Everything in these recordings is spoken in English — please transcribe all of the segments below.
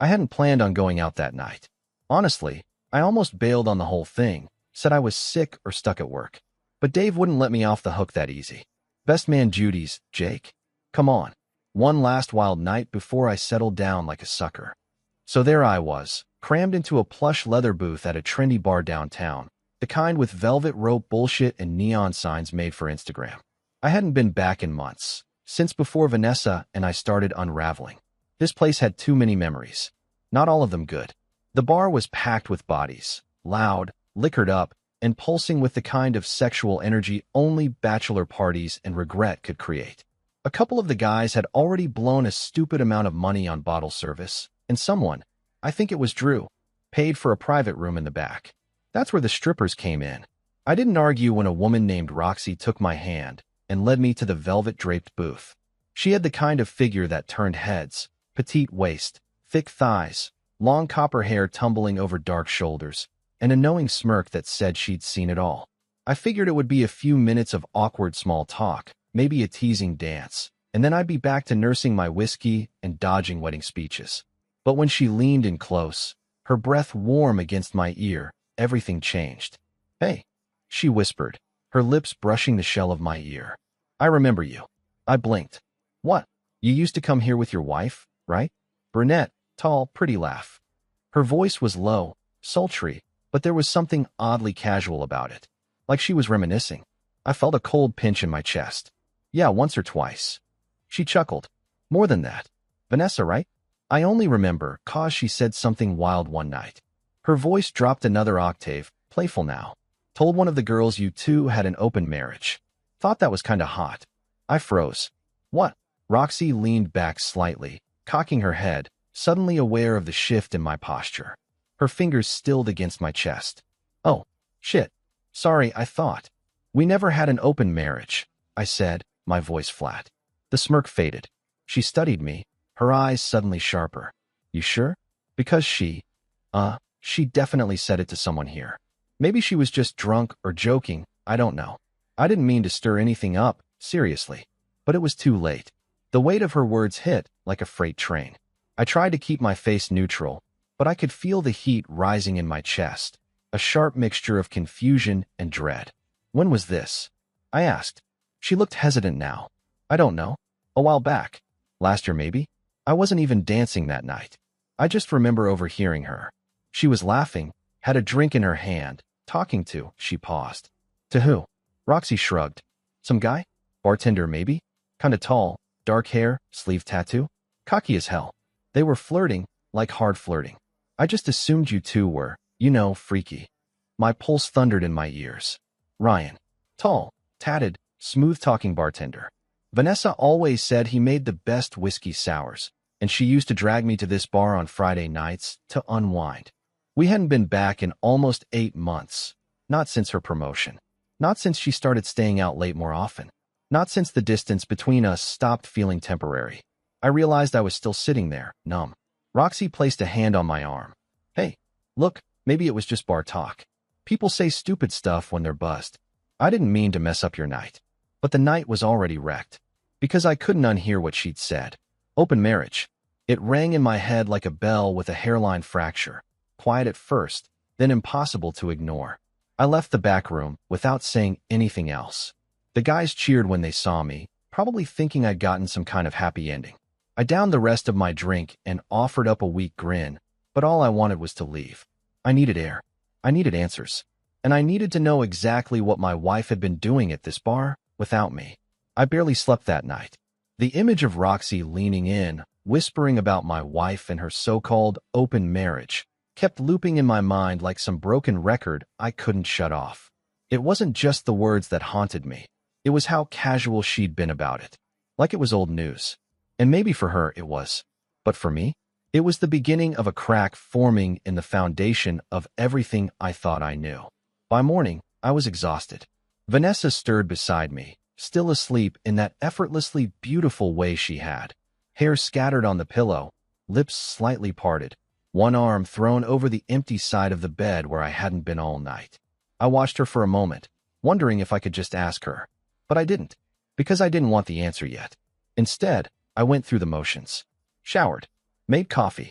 I hadn't planned on going out that night. Honestly, I almost bailed on the whole thing, said I was sick or stuck at work. But Dave wouldn't let me off the hook that easy. Best man duties, Jake. Come on. One last wild night before I settled down like a sucker. So there I was, crammed into a plush leather booth at a trendy bar downtown, the kind with velvet rope bullshit and neon signs made for Instagram. I hadn't been back in months, since before Vanessa and I started unraveling. This place had too many memories. Not all of them good. The bar was packed with bodies, loud, liquored up, and pulsing with the kind of sexual energy only bachelor parties and regret could create. A couple of the guys had already blown a stupid amount of money on bottle service, and someone, I think it was Drew, paid for a private room in the back. That's where the strippers came in. I didn't argue when a woman named Roxy took my hand and led me to the velvet-draped booth. She had the kind of figure that turned heads, petite waist, thick thighs, long copper hair tumbling over dark shoulders, and a knowing smirk that said she'd seen it all. I figured it would be a few minutes of awkward small talk, maybe a teasing dance, and then I'd be back to nursing my whiskey and dodging wedding speeches. But when she leaned in close, her breath warm against my ear, everything changed. "Hey," she whispered, her lips brushing the shell of my ear. "I remember you." I blinked. "What? You used to come here with your wife, right?" Brunette, tall, pretty laugh. Her voice was low, sultry, but there was something oddly casual about it, like she was reminiscing. I felt a cold pinch in my chest. "Yeah, once or twice." She chuckled. "More than that. Vanessa, right?" I only remember 'cause she said something wild one night. Her voice dropped another octave, playful now. "Told one of the girls you two had an open marriage. Thought that was kinda hot." I froze. "What?" Roxy leaned back slightly, cocking her head, suddenly aware of the shift in my posture. Her fingers stilled against my chest. "Oh, shit. Sorry, I thought. We never had an open marriage," I said, my voice flat. The smirk faded. She studied me, her eyes suddenly sharper. "You sure? Because she definitely said it to someone here. Maybe she was just drunk or joking, I don't know. I didn't mean to stir anything up, seriously. But it was too late. The weight of her words hit like a freight train. I tried to keep my face neutral, but I could feel the heat rising in my chest, a sharp mixture of confusion and dread. "When was this?" I asked. She looked hesitant now. "I don't know. A while back. Last year maybe. I wasn't even dancing that night. I just remember overhearing her. She was laughing, had a drink in her hand, talking to." She paused. "To who?" Roxy shrugged. "Some guy? Bartender maybe? Kinda tall, dark hair, sleeve tattoo. Cocky as hell. They were flirting, like hard flirting. I just assumed you two were, freaky." My pulse thundered in my ears. "Ryan. Tall, tatted, smooth-talking bartender. Vanessa always said he made the best whiskey sours, and she used to drag me to this bar on Friday nights to unwind. We hadn't been back in almost 8 months. Not since her promotion. Not since she started staying out late more often. Not since the distance between us stopped feeling temporary. I realized I was still sitting there, numb. Roxy placed a hand on my arm. "Hey, look, maybe it was just bar talk. People say stupid stuff when they're buzzed. I didn't mean to mess up your night." But the night was already wrecked, because I couldn't unhear what she'd said. Open marriage. It rang in my head like a bell with a hairline fracture. Quiet at first, then impossible to ignore. I left the back room without saying anything else. The guys cheered when they saw me, probably thinking I'd gotten some kind of happy ending. I downed the rest of my drink and offered up a weak grin, but all I wanted was to leave. I needed air. I needed answers. And I needed to know exactly what my wife had been doing at this bar without me. I barely slept that night. The image of Roxy leaning in, whispering about my wife and her so-called open marriage, kept looping in my mind like some broken record I couldn't shut off. It wasn't just the words that haunted me. It was how casual she'd been about it. Like it was old news. And maybe for her it was. But for me, it was the beginning of a crack forming in the foundation of everything I thought I knew. By morning, I was exhausted. Vanessa stirred beside me, still asleep in that effortlessly beautiful way she had. Hair scattered on the pillow, lips slightly parted, one arm thrown over the empty side of the bed where I hadn't been all night. I watched her for a moment, wondering if I could just ask her. But I didn't, because I didn't want the answer yet. Instead, I went through the motions. Showered. Made coffee.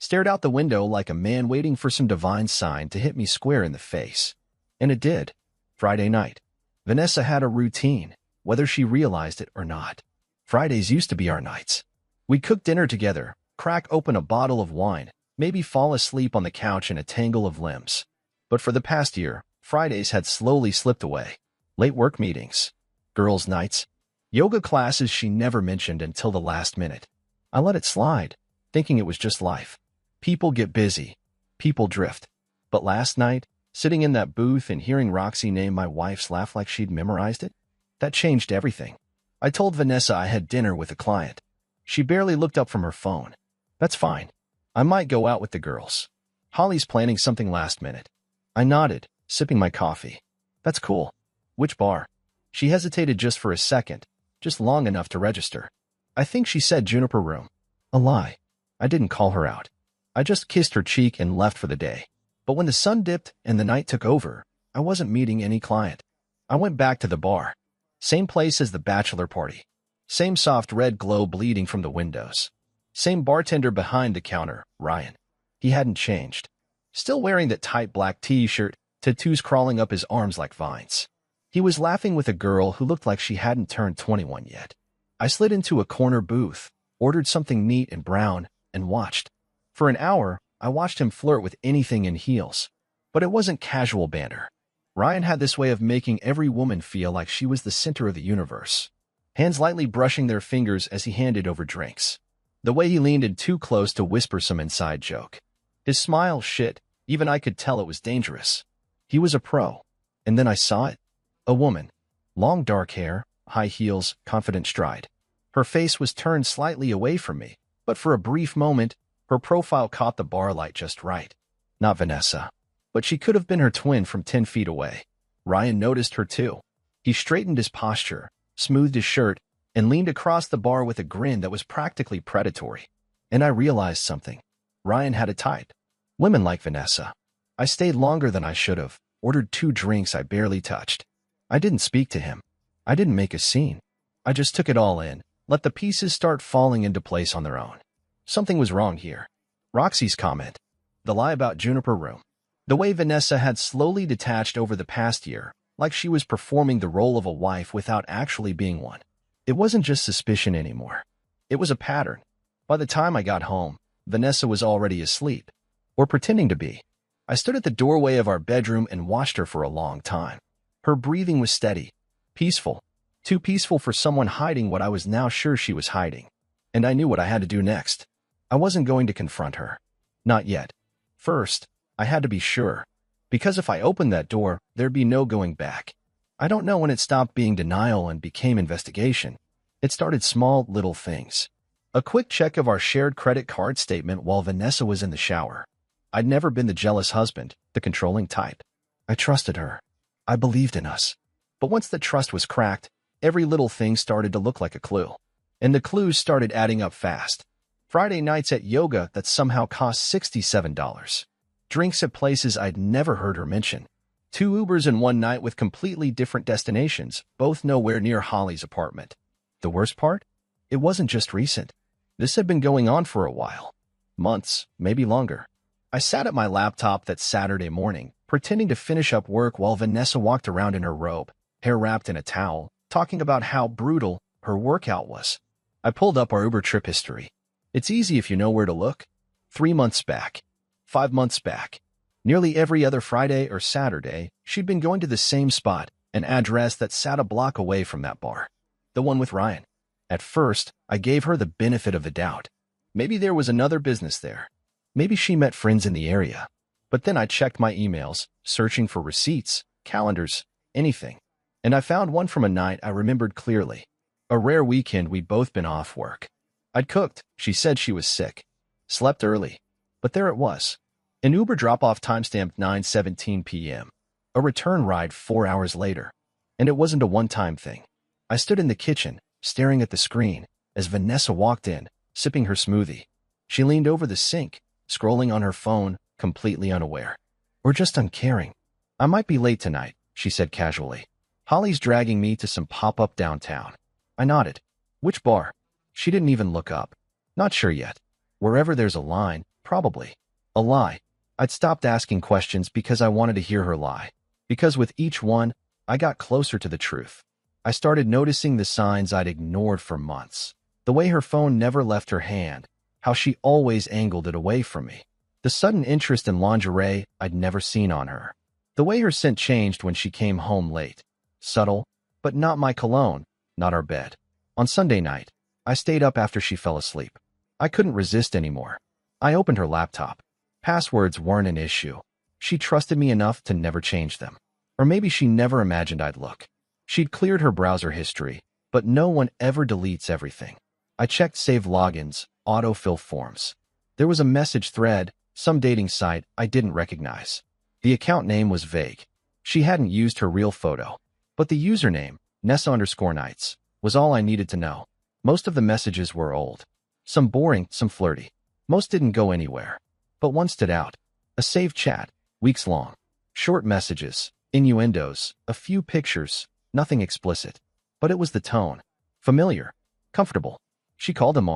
stared out the window like a man waiting for some divine sign to hit me square in the face. And it did. Friday night. Vanessa had a routine, whether she realized it or not. Fridays used to be our nights. We'd cook dinner together, crack open a bottle of wine, maybe fall asleep on the couch in a tangle of limbs. But for the past year, Fridays had slowly slipped away. Late work meetings, girls' nights, yoga classes she never mentioned until the last minute. I let it slide, thinking it was just life. People get busy. People drift. But last night, sitting in that booth and hearing Roxy name my wife's laugh like she'd memorized it, that changed everything. I told Vanessa I had dinner with a client. She barely looked up from her phone. That's fine. I might go out with the girls. Holly's planning something last minute. I nodded, sipping my coffee. That's cool. Which bar? She hesitated just for a second, just long enough to register. I think she said Juniper Room. A lie. I didn't call her out. I just kissed her cheek and left for the day. But when the sun dipped and the night took over, I wasn't meeting any client. I went back to the bar. Same place as the bachelor party. Same soft red glow bleeding from the windows. Same bartender behind the counter, Ryan. He hadn't changed. Still wearing that tight black t-shirt, tattoos crawling up his arms like vines. He was laughing with a girl who looked like she hadn't turned 21 yet. I slid into a corner booth, ordered something neat and brown, and watched. For an hour, I watched him flirt with anything in heels. But it wasn't casual banter. Ryan had this way of making every woman feel like she was the center of the universe. Hands lightly brushing their fingers as he handed over drinks. The way he leaned in too close to whisper some inside joke. His smile, shit, even I could tell it was dangerous. He was a pro. And then I saw it. A woman. Long dark hair, high heels, confident stride. Her face was turned slightly away from me, but for a brief moment, her profile caught the bar light just right. Not Vanessa. But she could have been her twin from 10 feet away. Ryan noticed her too. He straightened his posture, smoothed his shirt, and leaned across the bar with a grin that was practically predatory. And I realized something. Ryan had a type. Women like Vanessa. I stayed longer than I should have, ordered 2 drinks I barely touched. I didn't speak to him. I didn't make a scene. I just took it all in, let the pieces start falling into place on their own. Something was wrong here. Roxy's comment. The lie about Juniper Room. The way Vanessa had slowly detached over the past year, like she was performing the role of a wife without actually being one. It wasn't just suspicion anymore. It was a pattern. By the time I got home, Vanessa was already asleep. Or pretending to be. I stood at the doorway of our bedroom and watched her for a long time. Her breathing was steady. Peaceful. Too peaceful for someone hiding what I was now sure she was hiding. And I knew what I had to do next. I wasn't going to confront her. Not yet. First, I had to be sure. Because if I opened that door, there'd be no going back. I don't know when it stopped being denial and became investigation. It started small, little things. A quick check of our shared credit card statement while Vanessa was in the shower. I'd never been the jealous husband, the controlling type. I trusted her. I believed in us. But once the trust was cracked, every little thing started to look like a clue. And the clues started adding up fast. Friday nights at yoga that somehow cost $67. Drinks at places I'd never heard her mention. 2 Ubers in one night with completely different destinations, both nowhere near Holly's apartment. The worst part? It wasn't just recent. This had been going on for a while. Months, maybe longer. I sat at my laptop that Saturday morning, pretending to finish up work while Vanessa walked around in her robe, hair wrapped in a towel, talking about how brutal her workout was. I pulled up our Uber trip history. It's easy if you know where to look. 3 months back. 5 months back. Nearly every other Friday or Saturday, she'd been going to the same spot, an address that sat a block away from that bar. The one with Ryan. At first, I gave her the benefit of the doubt. Maybe there was another business there. Maybe she met friends in the area. But then I checked my emails, searching for receipts, calendars, anything. And I found one from a night I remembered clearly. A rare weekend we'd both been off work. I'd cooked. She said she was sick. Slept early. But there it was. An Uber drop-off timestamped 9:17 p.m. A return ride 4 hours later. And it wasn't a one-time thing. I stood in the kitchen, staring at the screen, as Vanessa walked in, sipping her smoothie. She leaned over the sink, scrolling on her phone, completely unaware. Or just uncaring. I might be late tonight, she said casually. Holly's dragging me to some pop-up downtown. I nodded. Which bar? She didn't even look up. Not sure yet. Wherever there's a line, Probably. A lie. I'd stopped asking questions because I wanted to hear her lie. Because with each one, I got closer to the truth. I started noticing the signs I'd ignored for months. The way her phone never left her hand, how she always angled it away from me. The sudden interest in lingerie I'd never seen on her. The way her scent changed when she came home late. Subtle, but not my cologne, not our bed. On Sunday night, I stayed up after she fell asleep. I couldn't resist anymore. I opened her laptop. Passwords weren't an issue. She trusted me enough to never change them. Or maybe she never imagined I'd look. She'd cleared her browser history, but no one ever deletes everything. I checked save logins, autofill forms. There was a message thread, some dating site I didn't recognize. The account name was vague. She hadn't used her real photo. But the username, Nessa_Nights, was all I needed to know. Most of the messages were old. Some boring, some flirty. Most didn't go anywhere. But one stood out. A saved chat, weeks long. Short messages, innuendos, a few pictures, nothing explicit. But it was the tone. Familiar. Comfortable. She called him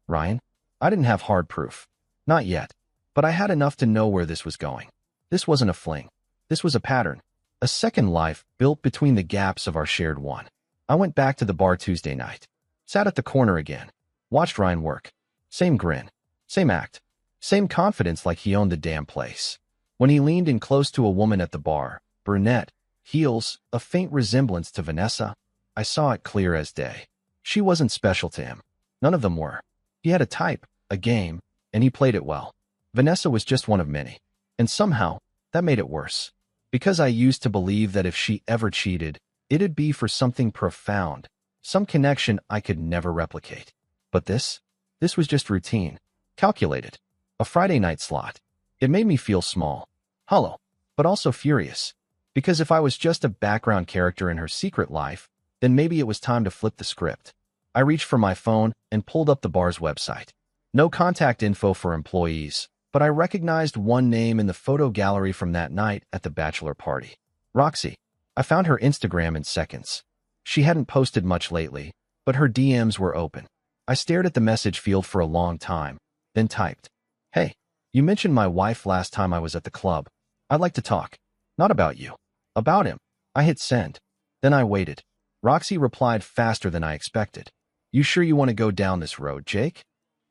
Ryan. I didn't have hard proof. Not yet. But I had enough to know where this was going. This wasn't a fling. This was a pattern. A second life built between the gaps of our shared one. I went back to the bar Tuesday night. Sat at the corner again. Watched Ryan work. Same grin. Same act. Same confidence like he owned the damn place. When he leaned in close to a woman at the bar, brunette, heels, a faint resemblance to Vanessa, I saw it clear as day. She wasn't special to him. None of them were. He had a type, a game, and he played it well. Vanessa was just one of many. And somehow, that made it worse. Because I used to believe that if she ever cheated, it'd be for something profound, some connection I could never replicate. But this was just routine. Calculated. A Friday night slot. It made me feel small, hollow, but also furious. Because if I was just a background character in her secret life, then maybe it was time to flip the script. I reached for my phone and pulled up the bar's website. No contact info for employees, but I recognized one name in the photo gallery from that night at the bachelor party. Roxy. I found her Instagram in seconds. She hadn't posted much lately, but her DMs were open. I stared at the message field for a long time, then typed, "Hey, you mentioned my wife last time I was at the club. I'd like to talk. Not about you. About him." I hit send. Then I waited. Roxy replied faster than I expected. "You sure you want to go down this road, Jake?"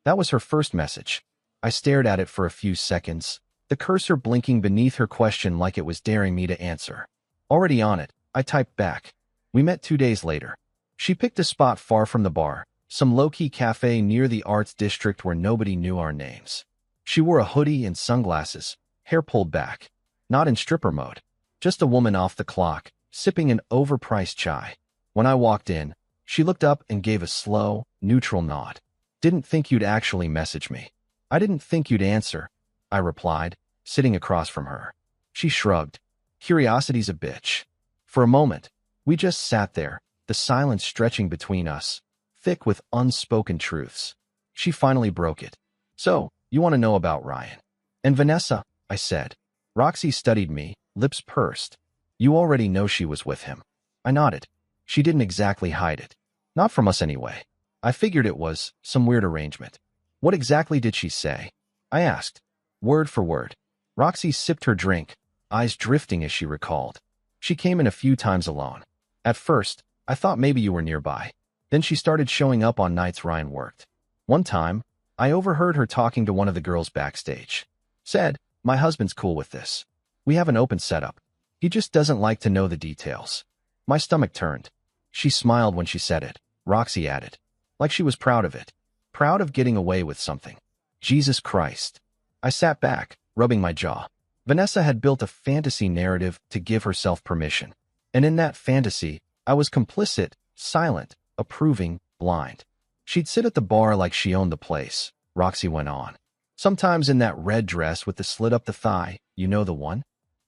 That was her first message. I stared at it for a few seconds, the cursor blinking beneath her question like it was daring me to answer. Already on it, I typed back. We met 2 days later. She picked a spot far from the bar, some low-key cafe near the arts district where nobody knew our names. She wore a hoodie and sunglasses, hair pulled back. Not in stripper mode. Just a woman off the clock, sipping an overpriced chai. When I walked in, she looked up and gave a slow, neutral nod. "Didn't think you'd actually message me." "I didn't think you'd answer," I replied, sitting across from her. She shrugged. "Curiosity's a bitch." For a moment, we just sat there, the silence stretching between us, thick with unspoken truths. She finally broke it. "So, you want to know about Ryan?" "And Vanessa," I said. Roxy studied me, lips pursed. "You already know she was with him." I nodded. She didn't exactly hide it. Not from us anyway. I figured it was some weird arrangement. "What exactly did she say?" I asked. Word for word. Roxy sipped her drink, eyes drifting as she recalled. "She came in a few times alone. At first, I thought maybe you were nearby. Then she started showing up on nights Ryan worked. One time, I overheard her talking to one of the girls backstage. Said, 'My husband's cool with this. We have an open setup. He just doesn't like to know the details.'" My stomach turned. She smiled when she said it. Roxy added, like she was proud of it. Proud of getting away with something. Jesus Christ. I sat back, rubbing my jaw. Vanessa had built a fantasy narrative to give herself permission. And in that fantasy, I was complicit, silent, approving, blind. She'd sit at the bar like she owned the place, Roxy went on. Sometimes in that red dress with the slit up the thigh, you know the one?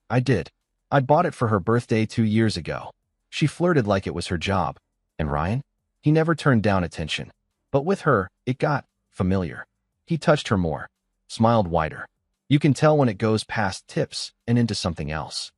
I did. I'd bought it for her birthday 2 years ago. She flirted like it was her job. And Ryan? He never turned down attention. But with her, it got familiar. He touched her more, smiled wider. You can tell when it goes past tips and into something else.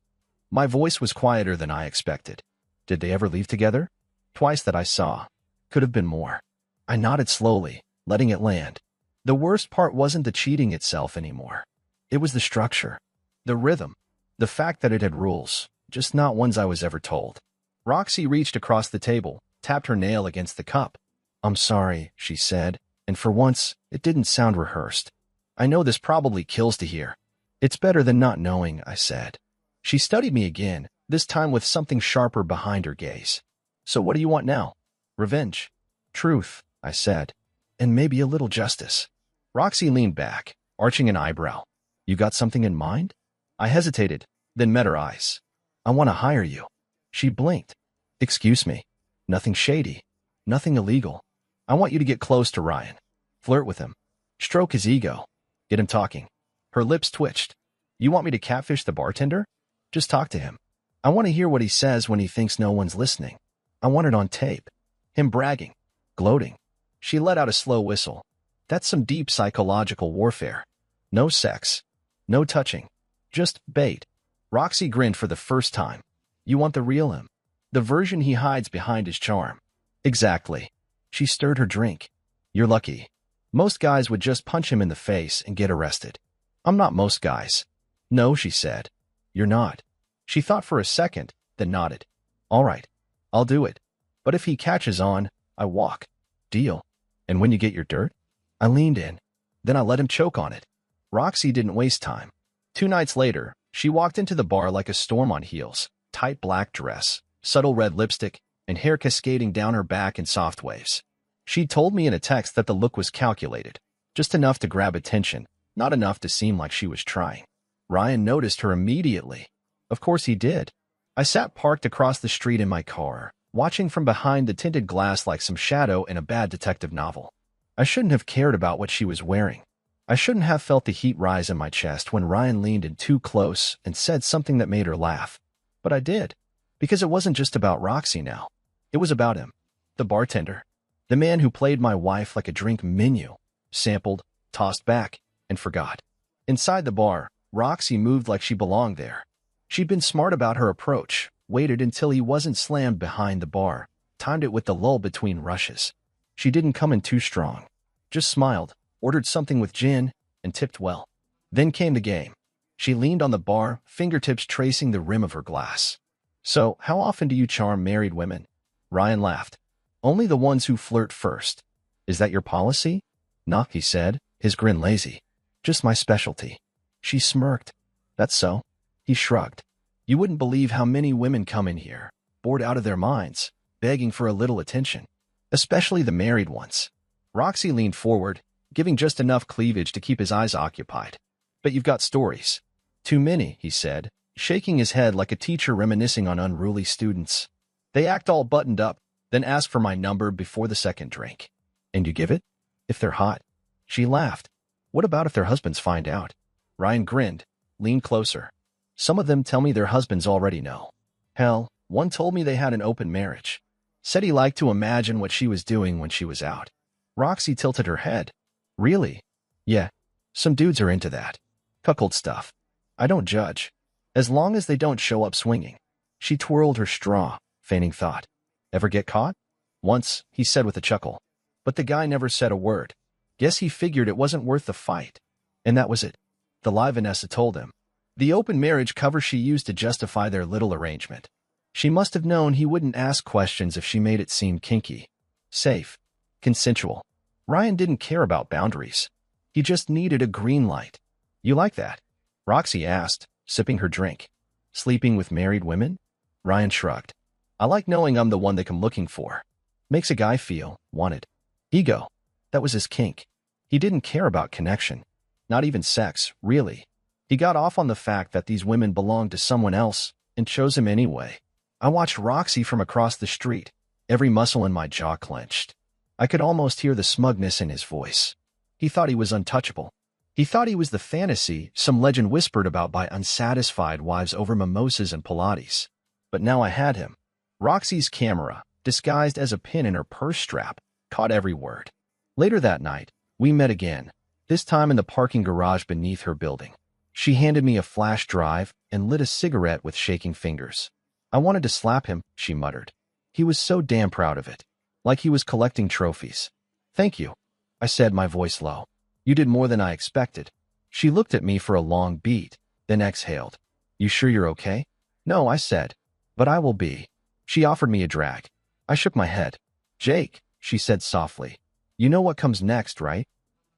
My voice was quieter than I expected. Did they ever leave together? Twice that I saw. Could have been more. I nodded slowly, letting it land. The worst part wasn't the cheating itself anymore. It was the structure, the rhythm, the fact that it had rules, just not ones I was ever told. Roxy reached across the table, tapped her nail against the cup. "I'm sorry," she said, and for once, it didn't sound rehearsed. "I know this probably kills to hear." "It's better than not knowing," I said. She studied me again, this time with something sharper behind her gaze. "So what do you want now?" "Revenge." "Truth," I said, "and maybe a little justice." Roxy leaned back, arching an eyebrow. "You got something in mind?" I hesitated, then met her eyes. "I want to hire you." She blinked. "Excuse me. Nothing shady. Nothing illegal. I want you to get close to Ryan. Flirt with him. Stroke his ego. Get him talking." Her lips twitched. "You want me to catfish the bartender?" "Just talk to him. I want to hear what he says when he thinks no one's listening. I want it on tape. Him bragging, gloating." She let out a slow whistle. "That's some deep psychological warfare. No sex. No touching. Just bait." Roxy grinned for the first time. "You want the real him. The version he hides behind his charm." "Exactly." She stirred her drink. "You're lucky. Most guys would just punch him in the face and get arrested." "I'm not most guys." "No," she said. "You're not." She thought for a second, then nodded. "All right. I'll do it. But if he catches on, I walk." "Deal." "And when you get your dirt?" I leaned in. Then I let him choke on it. Roxy didn't waste time. 2 nights later, she walked into the bar like a storm on heels, tight black dress, subtle red lipstick, and hair cascading down her back in soft waves. She told me in a text that the look was calculated, just enough to grab attention, not enough to seem like she was trying. Ryan noticed her immediately. Of course he did. I sat parked across the street in my car, watching from behind the tinted glass like some shadow in a bad detective novel. I shouldn't have cared about what she was wearing. I shouldn't have felt the heat rise in my chest when Ryan leaned in too close and said something that made her laugh. But I did, because it wasn't just about Roxy now. It was about him, the bartender, the man who played my wife like a drink menu, sampled, tossed back, and forgot. Inside the bar, Roxy moved like she belonged there. She'd been smart about her approach, waited until he wasn't slammed behind the bar, timed it with the lull between rushes. She didn't come in too strong, just smiled, ordered something with gin, and tipped well. Then came the game. She leaned on the bar, fingertips tracing the rim of her glass. "So, how often do you charm married women?" Ryan laughed. "Only the ones who flirt first." "Is that your policy?" "Nah," he said, his grin lazy. "Just my specialty." She smirked. "That's so." He shrugged. "You wouldn't believe how many women come in here, bored out of their minds, begging for a little attention. Especially the married ones." Roxy leaned forward, giving just enough cleavage to keep his eyes occupied. "But you've got stories." "Too many," he said, shaking his head like a teacher reminiscing on unruly students. "They act all buttoned up, then ask for my number before the second drink." "And you give it?" "If they're hot." She laughed. "What about if their husbands find out?" Ryan grinned, leaned closer. "Some of them tell me their husbands already know. Hell, one told me they had an open marriage. Said he liked to imagine what she was doing when she was out." Roxy tilted her head. "Really?" "Yeah. Some dudes are into that. Cuckold stuff. I don't judge. As long as they don't show up swinging." She twirled her straw, feigning thought. "Ever get caught?" "Once," he said with a chuckle. But the guy never said a word. Guess he figured it wasn't worth the fight. And that was it. The lie Vanessa told him. The open marriage cover she used to justify their little arrangement. She must have known he wouldn't ask questions if she made it seem kinky. Safe. Consensual. Ryan didn't care about boundaries. He just needed a green light. "You like that?" Roxy asked, sipping her drink. "Sleeping with married women?" Ryan shrugged. "I like knowing I'm the one they come looking for. Makes a guy feel wanted. Ego. That was his kink. He didn't care about connection. Not even sex, really. He got off on the fact that these women belonged to someone else and chose him anyway." I watched Roxy from across the street, every muscle in my jaw clenched. I could almost hear the smugness in his voice. He thought he was untouchable. He thought he was the fantasy some legend whispered about by unsatisfied wives over mimosas and Pilates. But now I had him. Roxy's camera, disguised as a pin in her purse strap, caught every word. Later that night, we met again, this time in the parking garage beneath her building. She handed me a flash drive and lit a cigarette with shaking fingers. "I wanted to slap him," she muttered. He was so damn proud of it. Like he was collecting trophies. "Thank you," I said, my voice low. You did more than I expected. She looked at me for a long beat, then exhaled. You sure you're okay? No, I said. But I will be. She offered me a drag. I shook my head. Jake, she said softly. You know what comes next, right?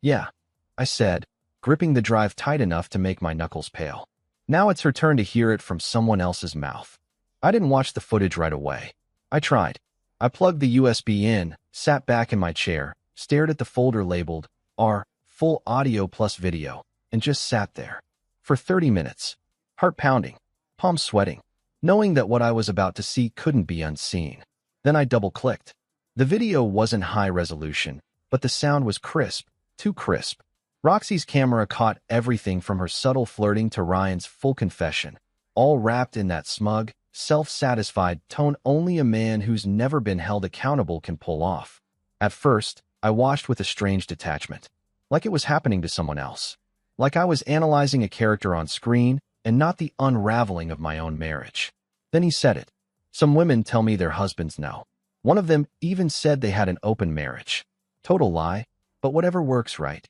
Yeah, I said, gripping the drive tight enough to make my knuckles pale. Now it's her turn to hear it from someone else's mouth. I didn't watch the footage right away. I tried. I plugged the USB in, sat back in my chair, stared at the folder labeled R, full audio plus video, and just sat there. For 30 minutes. Heart pounding, palms sweating, knowing that what I was about to see couldn't be unseen. Then I double-clicked. The video wasn't high resolution, but the sound was crisp, too crisp. Roxy's camera caught everything from her subtle flirting to Ryan's full confession, all wrapped in that smug, self-satisfied tone only a man who's never been held accountable can pull off. At first, I watched with a strange detachment, like it was happening to someone else. Like I was analyzing a character on screen and not the unraveling of my own marriage. Then he said it. Some women tell me their husbands know. One of them even said they had an open marriage. Total lie, but whatever works, right?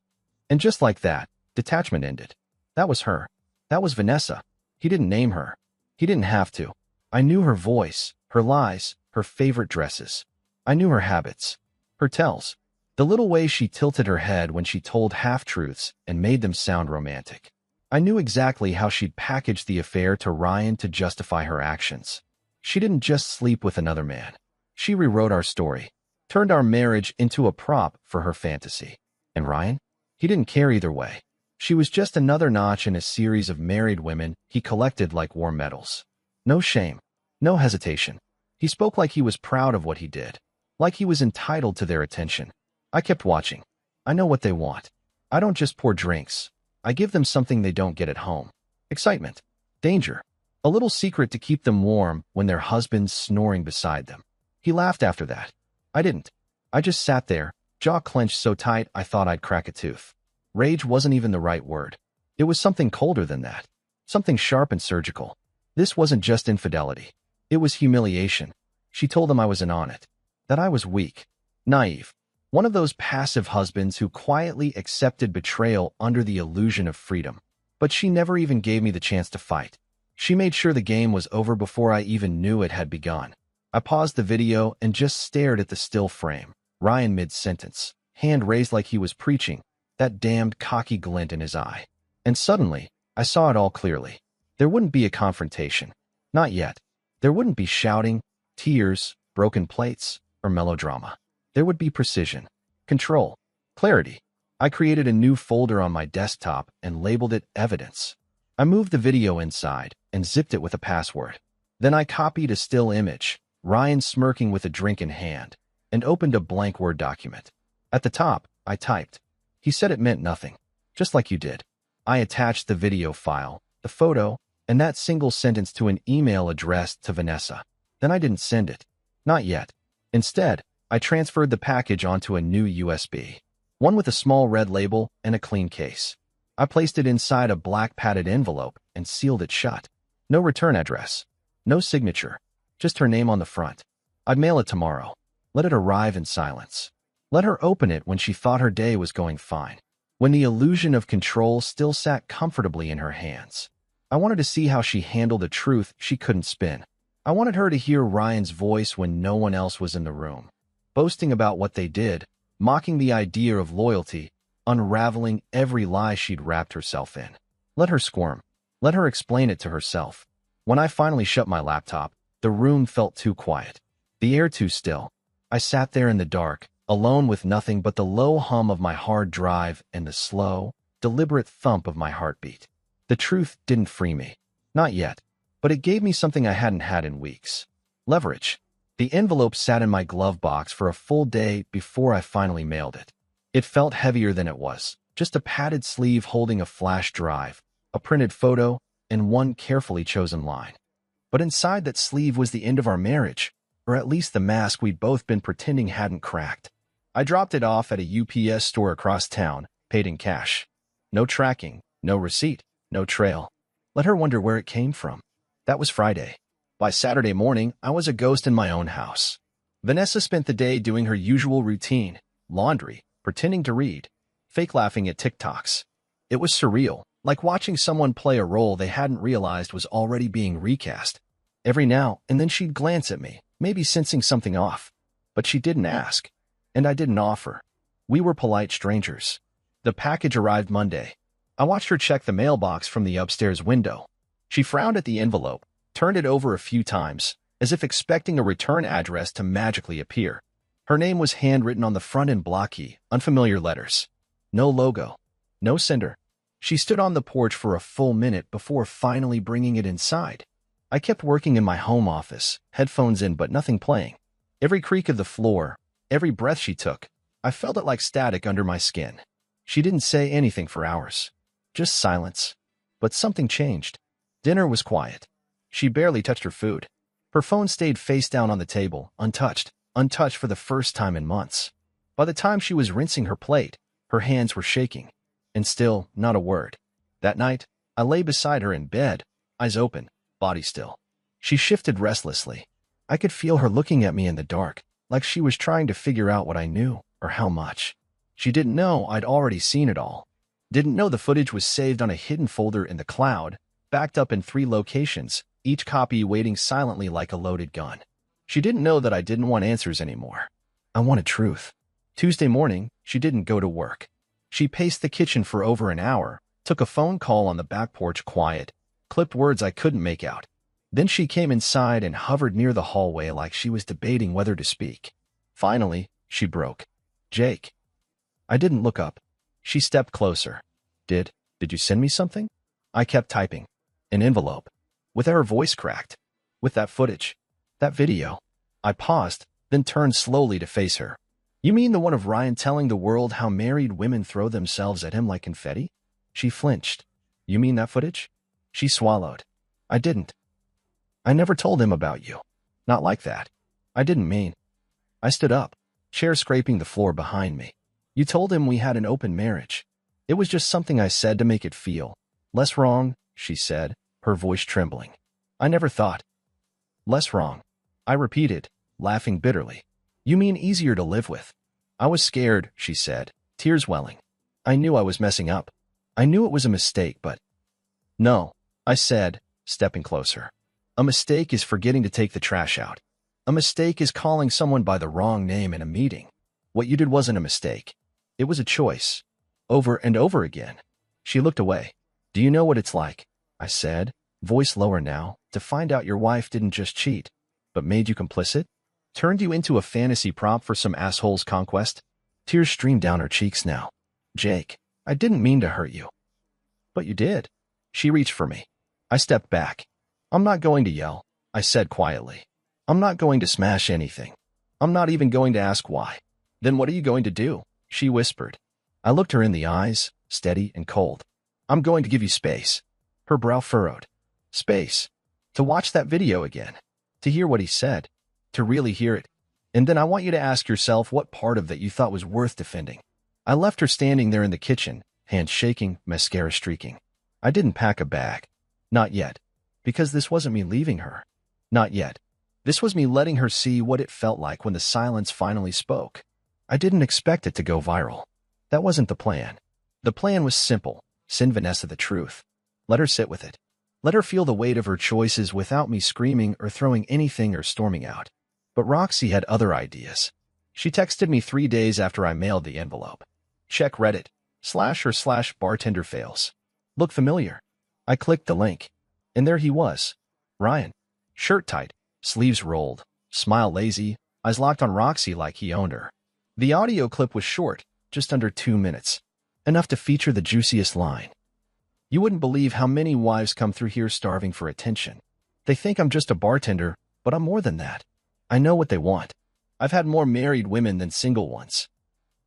And just like that, detachment ended. That was her. That was Vanessa. He didn't name her. He didn't have to. I knew her voice, her lies, her favorite dresses. I knew her habits, her tells, the little way she tilted her head when she told half-truths and made them sound romantic. I knew exactly how she'd packaged the affair to Ryan to justify her actions. She didn't just sleep with another man. She rewrote our story, turned our marriage into a prop for her fantasy. And Ryan? He didn't care either way. She was just another notch in a series of married women he collected like war medals. No shame, no hesitation. He spoke like he was proud of what he did, like he was entitled to their attention. I kept watching. I know what they want. I don't just pour drinks. I give them something they don't get at home. Excitement. Danger. A little secret to keep them warm when their husband's snoring beside them. He laughed after that. I didn't. I just sat there, jaw clenched so tight I thought I'd crack a tooth. Rage wasn't even the right word. It was something colder than that. Something sharp and surgical. This wasn't just infidelity. It was humiliation. She told him I was in on it. That I was weak. Naive. One of those passive husbands who quietly accepted betrayal under the illusion of freedom. But she never even gave me the chance to fight. She made sure the game was over before I even knew it had begun. I paused the video and just stared at the still frame. Ryan mid-sentence, hand raised like he was preaching, that damned cocky glint in his eye. And suddenly, I saw it all clearly. There wouldn't be a confrontation. Not yet. There wouldn't be shouting, tears, broken plates, or melodrama. There would be precision, control, clarity. I created a new folder on my desktop and labeled it Evidence. I moved the video inside and zipped it with a password. Then I copied a still image, Ryan smirking with a drink in hand, and opened a blank Word document. At the top, I typed, "He said it meant nothing, just like you did." I attached the video file, the photo, and that single sentence to an email addressed to Vanessa. Then I didn't send it. Not yet. Instead, I transferred the package onto a new USB, one with a small red label and a clean case. I placed it inside a black padded envelope and sealed it shut. No return address. No signature. Just her name on the front. I'd mail it tomorrow. Let it arrive in silence. Let her open it when she thought her day was going fine, when the illusion of control still sat comfortably in her hands. I wanted to see how she handled a truth she couldn't spin. I wanted her to hear Ryan's voice when no one else was in the room, boasting about what they did, mocking the idea of loyalty, unraveling every lie she'd wrapped herself in. Let her squirm. Let her explain it to herself. When I finally shut my laptop, the room felt too quiet, the air too still. I sat there in the dark, alone with nothing but the low hum of my hard drive and the slow, deliberate thump of my heartbeat. The truth didn't free me. Not yet. But it gave me something I hadn't had in weeks. Leverage. The envelope sat in my glove box for a full day before I finally mailed it. It felt heavier than it was. Just a padded sleeve holding a flash drive, a printed photo, and one carefully chosen line. But inside that sleeve was the end of our marriage, or at least the mask we'd both been pretending hadn't cracked. I dropped it off at a UPS store across town, paid in cash. No tracking, no receipt, no trail. Let her wonder where it came from. That was Friday. By Saturday morning, I was a ghost in my own house. Vanessa spent the day doing her usual routine, laundry, pretending to read. fake laughing at TikToks. It was surreal, like watching someone play a role they hadn't realized was already being recast. Every now and then she'd glance at me, maybe sensing something off. But she didn't ask, and I didn't offer. We were polite strangers. The package arrived Monday. I watched her check the mailbox from the upstairs window. She frowned at the envelope, turned it over a few times, as if expecting a return address to magically appear. Her name was handwritten on the front in blocky, unfamiliar letters. No logo. No sender. She stood on the porch for a full minute before finally bringing it inside. I kept working in my home office, headphones in but nothing playing. Every creak of the floor, every breath she took, I felt it like static under my skin. She didn't say anything for hours. Just silence. But something changed. Dinner was quiet. She barely touched her food. Her phone stayed face down on the table, untouched for the first time in months. By the time she was rinsing her plate, her hands were shaking. And still, not a word. That night, I lay beside her in bed, eyes open, body still. She shifted restlessly. I could feel her looking at me in the dark, like she was trying to figure out what I knew, or how much. She didn't know I'd already seen it all. Didn't know the footage was saved on a hidden folder in the cloud, backed up in 3 locations, each copy waiting silently like a loaded gun. She didn't know that I didn't want answers anymore. I wanted truth. Tuesday morning, she didn't go to work. She paced the kitchen for over an hour, took a phone call on the back porch quiet, clipped words I couldn't make out. Then she came inside and hovered near the hallway like she was debating whether to speak. Finally, she broke. Jake. I didn't look up. She stepped closer. Did you send me something? I kept typing. An envelope. With her voice cracked. With that footage. That video. I paused, then turned slowly to face her. You mean the one of Ryan telling the world how married women throw themselves at him like confetti? She flinched. You mean that footage? She swallowed. I didn't. I never told him about you. Not like that. I didn't mean. I stood up, chair scraping the floor behind me. You told him we had an open marriage. It was just something I said to make it feel less wrong, she said, her voice trembling. I never thought. Less wrong. I repeated, laughing bitterly. You mean easier to live with. I was scared, she said, tears welling. I knew I was messing up. I knew it was a mistake, but... No, I said, stepping closer. A mistake is forgetting to take the trash out. A mistake is calling someone by the wrong name in a meeting. What you did wasn't a mistake. It was a choice. Over and over again. She looked away. Do you know what it's like? I said, voice lower now, to find out your wife didn't just cheat, but made you complicit? Turned you into a fantasy prop for some asshole's conquest? Tears streamed down her cheeks now. Jake, I didn't mean to hurt you. But you did. She reached for me. I stepped back. I'm not going to yell, I said quietly. I'm not going to smash anything. I'm not even going to ask why. Then what are you going to do? She whispered. I looked her in the eyes, steady and cold. I'm going to give you space. Her brow furrowed. Space. To watch that video again. To hear what he said. To really hear it. And then I want you to ask yourself what part of that you thought was worth defending. I left her standing there in the kitchen, hands shaking, mascara streaking. I didn't pack a bag. Not yet. Because this wasn't me leaving her. Not yet. This was me letting her see what it felt like when the silence finally spoke. I didn't expect it to go viral. That wasn't the plan. The plan was simple. Send Vanessa the truth. Let her sit with it. Let her feel the weight of her choices without me screaming or throwing anything or storming out. But Roxy had other ideas. She texted me 3 days after I mailed the envelope. Check Reddit. //bartender fails. Look familiar. I clicked the link. And there he was. Ryan. Shirt tight, sleeves rolled, smile lazy, eyes locked on Roxy like he owned her. The audio clip was short, just under 2 minutes. Enough to feature the juiciest line. You wouldn't believe how many wives come through here starving for attention. They think I'm just a bartender, but I'm more than that. I know what they want. I've had more married women than single ones.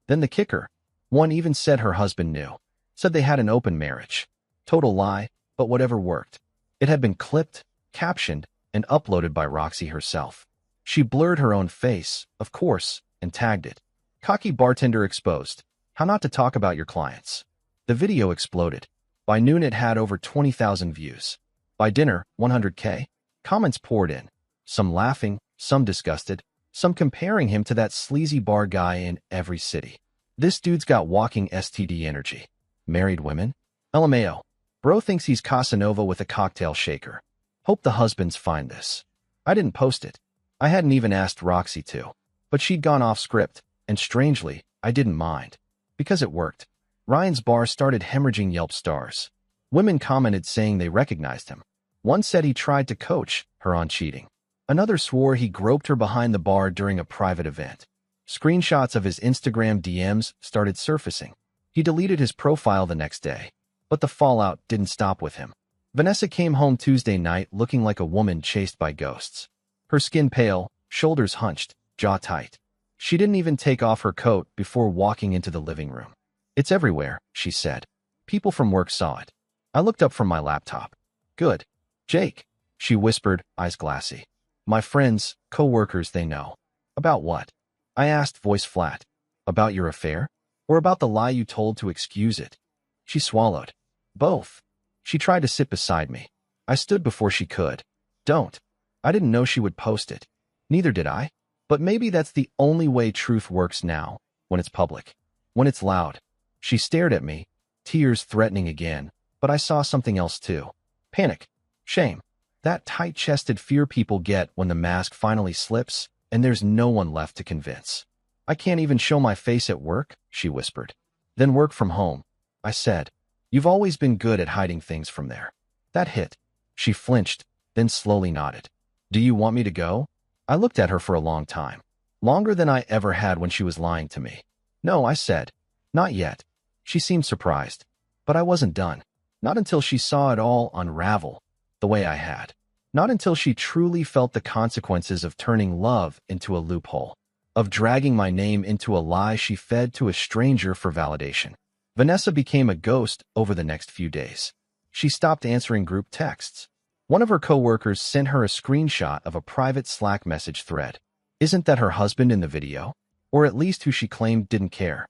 Then the kicker. One even said her husband knew. Said they had an open marriage. Total lie, but whatever worked. It had been clipped, captioned, and uploaded by Roxy herself. She blurred her own face, of course, and tagged it. Cocky bartender exposed. How not to talk about your clients. The video exploded. By noon it had over 20,000 views. By dinner, 100K. Comments poured in. Some laughing, some disgusted, some comparing him to that sleazy bar guy in every city. This dude's got walking STD energy. Married women? LMAO. Bro thinks he's Casanova with a cocktail shaker. Hope the husbands find this. I didn't post it. I hadn't even asked Roxy to. But she'd gone off script, and strangely, I didn't mind. Because it worked. Ryan's bar started hemorrhaging Yelp stars. Women commented saying they recognized him. One said he tried to coach her on cheating. Another swore he groped her behind the bar during a private event. Screenshots of his Instagram DMs started surfacing. He deleted his profile the next day. But the fallout didn't stop with him. Vanessa came home Tuesday night looking like a woman chased by ghosts. Her skin pale, shoulders hunched, jaw tight. She didn't even take off her coat before walking into the living room. "It's everywhere," she said. "People from work saw it." I looked up from my laptop. "Good. Jake," she whispered, eyes glassy. "My friends, co-workers, they know." "About what?" I asked, voice flat. "About your affair? Or about the lie you told to excuse it?" She swallowed. "Both." She tried to sit beside me. I stood before she could. "Don't." I didn't know she would post it. Neither did I. But maybe that's the only way truth works now, when it's public. When it's loud. She stared at me, tears threatening again, but I saw something else too. Panic. Shame. That tight-chested fear people get when the mask finally slips, and there's no one left to convince. "I can't even show my face at work," she whispered. "Then work from home," I said. "You've always been good at hiding things from there." That hit. She flinched, then slowly nodded. "Do you want me to go?" I looked at her for a long time. Longer than I ever had when she was lying to me. "No," I said. "Not yet." She seemed surprised. But I wasn't done. Not until she saw it all unravel, the way I had. Not until she truly felt the consequences of turning love into a loophole. Of dragging my name into a lie she fed to a stranger for validation. Vanessa became a ghost over the next few days. She stopped answering group texts. One of her coworkers sent her a screenshot of a private Slack message thread. Isn't that her husband in the video? Or at least who she claimed didn't care.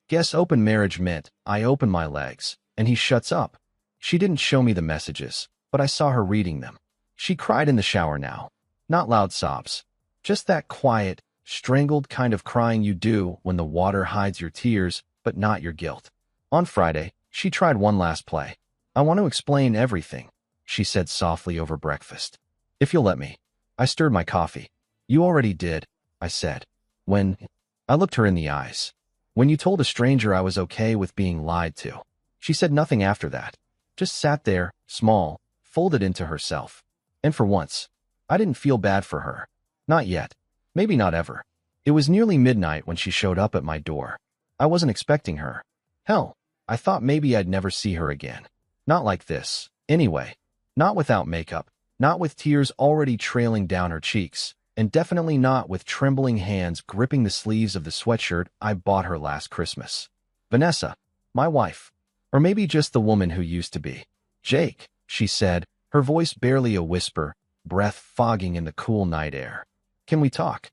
Guess open marriage meant I open my legs, and he shuts up. She didn't show me the messages, but I saw her reading them. She cried in the shower now. Not loud sobs. Just that quiet, strangled kind of crying you do when the water hides your tears, but not your guilt. On Friday, she tried one last play. "I want to explain everything," she said softly over breakfast. "If you'll let me." I stirred my coffee. "You already did," I said. "When—" I looked her in the eyes. "When you told a stranger I was okay with being lied to." She said nothing after that. Just sat there, small, folded into herself. And for once, I didn't feel bad for her. Not yet. Maybe not ever. It was nearly midnight when she showed up at my door. I wasn't expecting her. Hell, I thought maybe I'd never see her again. Not like this, anyway. Not without makeup, not with tears already trailing down her cheeks, and definitely not with trembling hands gripping the sleeves of the sweatshirt I bought her last Christmas. Vanessa, my wife. Or maybe just the woman who used to be. "Jake," she said, her voice barely a whisper, breath fogging in the cool night air. "Can we talk?"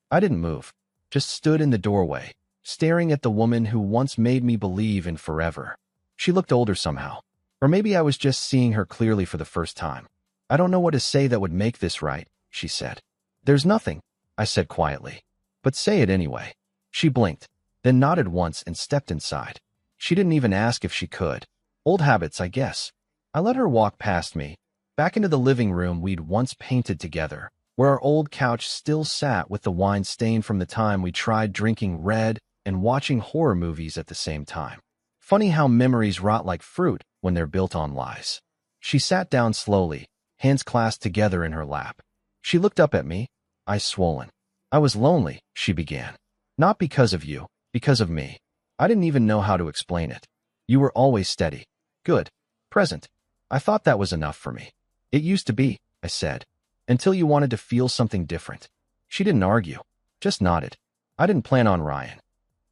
I didn't move, just stood in the doorway, staring at the woman who once made me believe in forever. She looked older somehow. Or maybe I was just seeing her clearly for the first time. "I don't know what to say that would make this right," she said. "There's nothing," I said quietly. "But say it anyway." She blinked, then nodded once and stepped inside. She didn't even ask if she could. Old habits, I guess. I let her walk past me, back into the living room we'd once painted together, where our old couch still sat with the wine stain from the time we tried drinking red and watching horror movies at the same time. Funny how memories rot like fruit when they're built on lies. She sat down slowly, hands clasped together in her lap. She looked up at me, eyes swollen. "I was lonely," she began. "Not because of you, because of me. I didn't even know how to explain it. You were always steady, good, present. I thought that was enough for me. It used to be," I said, "until you wanted to feel something different." She didn't argue, just nodded. "I didn't plan on Ryan.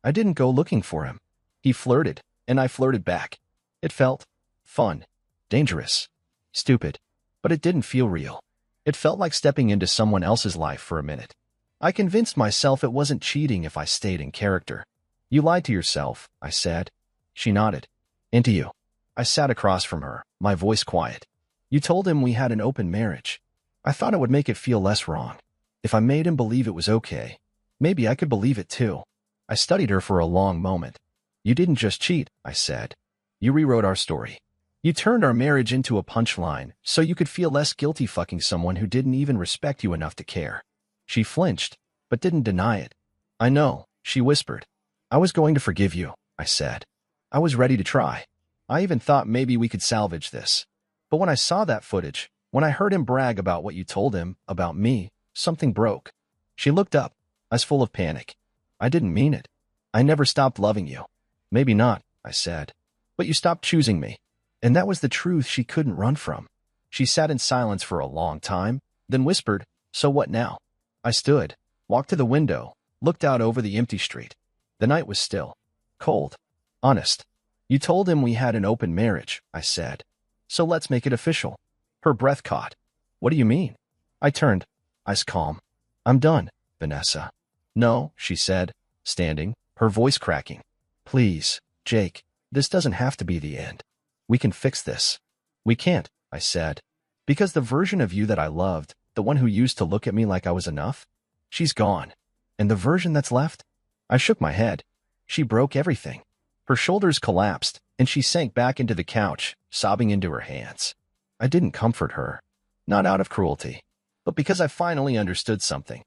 I didn't go looking for him. He flirted, and I flirted back. It felt fun, dangerous, stupid, but it didn't feel real. It felt like stepping into someone else's life for a minute. I convinced myself it wasn't cheating if I stayed in character. "You lied to yourself," I said. She nodded. "And to you." I sat across from her, my voice quiet. "You told him we had an open marriage. I thought it would make it feel less wrong. If I made him believe it was okay, maybe I could believe it too. I studied her for a long moment. You didn't just cheat, I said. You rewrote our story. You turned our marriage into a punchline so you could feel less guilty fucking someone who didn't even respect you enough to care. She flinched, but didn't deny it. I know, she whispered. I was going to forgive you, I said. I was ready to try. I even thought maybe we could salvage this. But when I saw that footage, when I heard him brag about what you told him, about me, something broke. She looked up, eyes full of panic. I didn't mean it. I never stopped loving you. Maybe not, I said. But you stopped choosing me. And that was the truth she couldn't run from. She sat in silence for a long time, then whispered, so what now? I stood, walked to the window, looked out over the empty street. The night was still, cold, honest. You told him we had an open marriage, I said. So let's make it official. Her breath caught. What do you mean? I turned, eyes calm. I'm done, Vanessa. No, she said, standing, her voice cracking. Please, Jake, this doesn't have to be the end. We can fix this. We can't, I said. Because the version of you that I loved, the one who used to look at me like I was enough, she's gone. And the version that's left? I shook my head. She broke everything. Her shoulders collapsed, and she sank back into the couch, sobbing into her hands. I didn't comfort her. Not out of cruelty, but because I finally understood something.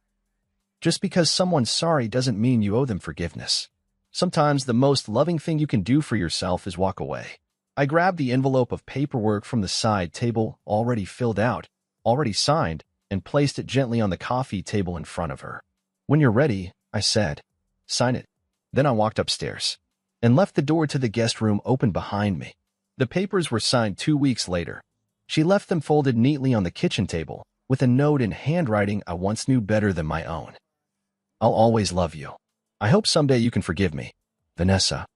Just because someone's sorry doesn't mean you owe them forgiveness. Sometimes the most loving thing you can do for yourself is walk away. I grabbed the envelope of paperwork from the side table, already filled out, already signed, and placed it gently on the coffee table in front of her. When you're ready, I said, sign it. Then I walked upstairs and left the door to the guest room open behind me. The papers were signed 2 weeks later. She left them folded neatly on the kitchen table, with a note in handwriting I once knew better than my own. I'll always love you. I hope someday you can forgive me, Vanessa.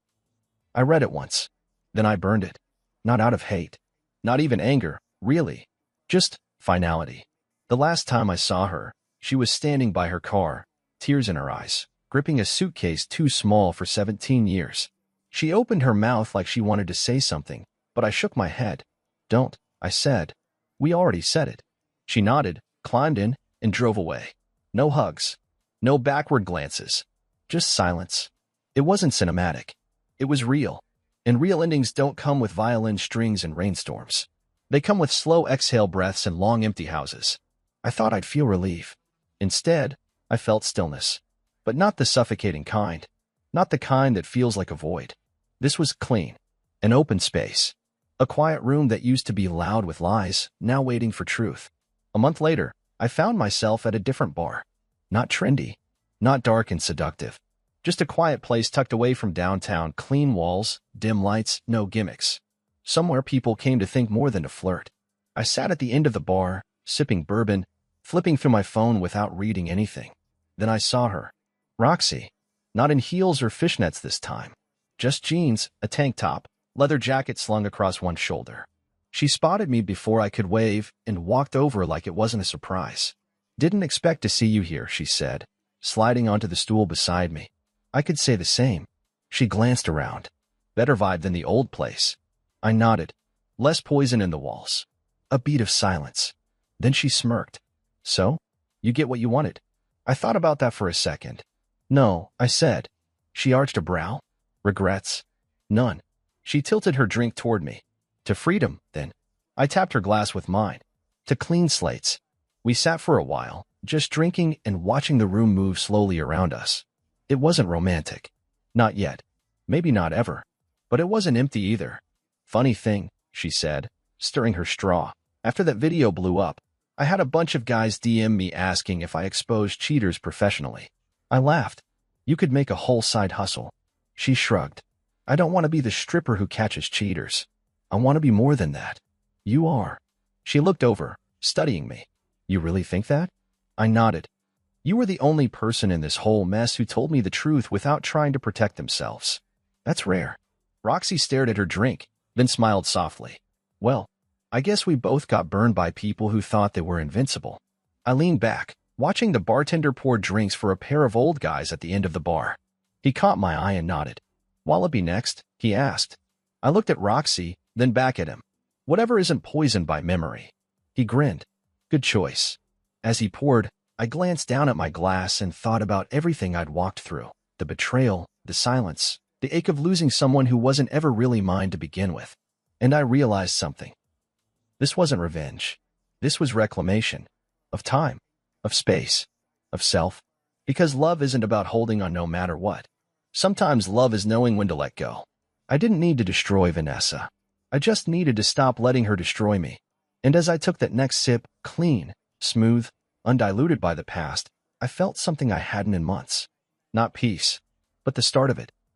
I read it once. Then I burned it. Not out of hate. Not even anger, really. Just finality. The last time I saw her, she was standing by her car, tears in her eyes, gripping a suitcase too small for 17 years. She opened her mouth like she wanted to say something, but I shook my head. Don't, I said. We already said it. She nodded, climbed in, and drove away. No hugs. No backward glances. Just silence. It wasn't cinematic. It was real. And real endings don't come with violin strings and rainstorms. They come with slow exhale breaths and long empty houses. I thought I'd feel relief. Instead, I felt stillness. But not the suffocating kind. Not the kind that feels like a void. This was clean. An open space. A quiet room that used to be loud with lies, now waiting for truth. A month later, I found myself at a different bar. Not trendy. Not dark and seductive. Just a quiet place tucked away from downtown, clean walls, dim lights, no gimmicks. Somewhere people came to think more than to flirt. I sat at the end of the bar, sipping bourbon, flipping through my phone without reading anything. Then I saw her. Roxy. Not in heels or fishnets this time. Just jeans, a tank top, leather jacket slung across one shoulder. She spotted me before I could wave and walked over like it wasn't a surprise. Didn't expect to see you here, she said, sliding onto the stool beside me. I could say the same. She glanced around. Better vibe than the old place. I nodded. Less poison in the walls. A beat of silence. Then she smirked. So? You get what you wanted? I thought about that for a second. No, I said. She arched a brow. Regrets? None. She tilted her drink toward me. To freedom, then. I tapped her glass with mine. To clean slates. We sat for a while, just drinking and watching the room move slowly around us. It wasn't romantic. Not yet. Maybe not ever. But it wasn't empty either. Funny thing, she said, stirring her straw. After that video blew up, I had a bunch of guys DM me asking if I exposed cheaters professionally. I laughed. You could make a whole side hustle. She shrugged. I don't want to be the stripper who catches cheaters. I want to be more than that. You are. She looked over, studying me. You really think that? I nodded. You were the only person in this whole mess who told me the truth without trying to protect themselves. That's rare. Roxy stared at her drink, then smiled softly. Well, I guess we both got burned by people who thought they were invincible. I leaned back, watching the bartender pour drinks for a pair of old guys at the end of the bar. He caught my eye and nodded. Wallaby next? He asked. I looked at Roxy, then back at him. Whatever isn't poisoned by memory. He grinned. Good choice. As he poured, I glanced down at my glass and thought about everything I'd walked through. the betrayal, the silence, the ache of losing someone who wasn't ever really mine to begin with. And I realized something. This wasn't revenge. This was reclamation. Of time. Of space. Of self. Because love isn't about holding on no matter what. Sometimes love is knowing when to let go. I didn't need to destroy Vanessa. I just needed to stop letting her destroy me. And as I took that next sip, clean, smooth, undiluted by the past, I felt something I hadn't in months. Not peace, but the start of it.